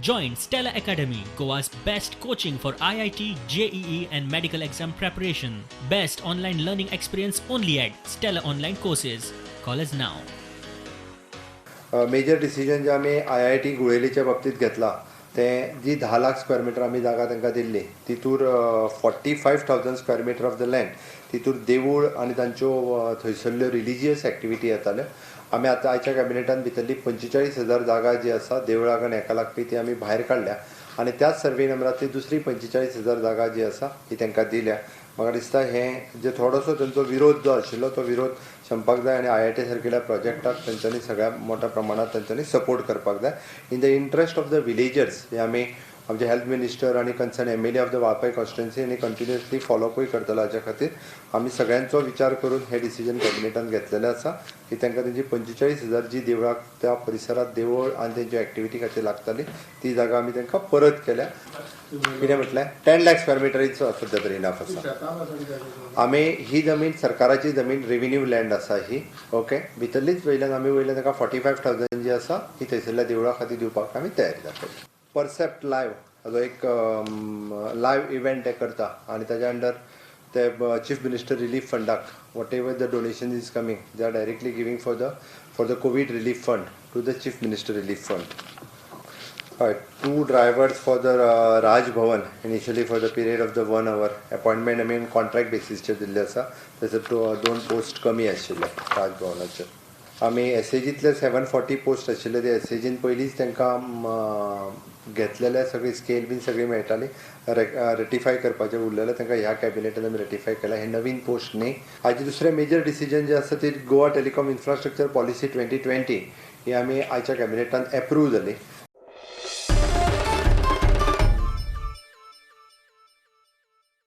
Join Stella Academy, Goa's best coaching for IIT, JEE and medical exam preparation. Best online learning experience only at Stella Online Courses. Call us now. Major decision जे आम्ही IIT गुळेलीच्या बाबतीत घेतला ते जी 10 lakh square metre आम्ही जागा तांकां दिल्ली तितूर 45,000 square metre of the land तितूर देवूळ आनी तांच्यो थंयसरल्यो रिलिजियस एक्टिविटी येताल्यो. आमी आतां आयच्या कॅबिनेटान भितरली 45,000 जागा जी आसा देवळाक आनी हेका लागपी ती आमी भायर काडल्या आनी त्याच सर्वे नंबरांतली दुसरी 45,000 जागा जी आसा ती तांकां दिल्या. म्हाका दिसता हें जे थोडोसो तांचो विरोध जो आशिल्लो तो विरोध शंपाक जाय आनी IIT सारकिल्या प्रोजेक्टाक तांच्यांनी सगळ्या मोठ्या प्रमाणात तांच्यांनी सपोर्ट करपाक जाय. In the interest of the villagers हे आमी आमचे हेल्थ मिनिस्टर आनी concern MLA of the Valpoi constituency आनी कंटिन्युअसली फॉलोअपूय करतलो. हाच्या खातीर आमी सगळ्यांचो विचार करून हे डिसिजन कॅबिनेटान घेतलेलें आसा की तांकां तेंची 45,000 जी देवळाक त्या परिसरात देवळ आनी तेंच्या एक्टिविटी खातीर लागताली ती जागा आमी तांकां परत केल्या. कितें म्हटलें 10 लाख स्क्वेअर मीटर इज सद्या तरी इनफ आसा. आमी ही जमीन सरकाराची जमीन रेव्हेन्यू लँड आसा ही ओके भितरलीच वयल्यान आमी वयल्यान ताका 45,000 जी आसा ही थंयसरल्या देवळा खातीर दिवपाक आमी तयारी जातली. परसेप्ट लायव्ह हाजो एक लायव्ह इव्हेंट हे करता आनी ताच्या अंडर ते चीफ मिनिस्टर रिलीफ फंडाक whatever the donation is coming they are directly giving for the covid relief fund to the chief minister relief fund. हय 2 drivers for the Raj Bhavan initially for the period of the 1 hour appointment आमी contract बेसिसचेर दिल्ले आसा. तेचो 2 post कमी आशिल्ले राज भवनाचेर. आमी SAGतले 740 post आशिल्ले ते SAGन पयलींच तांकां घेतलेले सगळी स्केल बीन सगळी मेळटाली रेटिफाय करपाचें उरलेलें तांकां ह्या कॅबिनेटान आमी रेटिफाय केला. हे नवीन पोस्ट न्ही. हाजे दुसरें मेजर डिसिजन जे आसा ती गोवा टेलिकॉम इन्फ्रास्ट्रक्चर पॉलिसी 2020 ही आमी आयच्या कॅबिनेटान एप्रूव जाली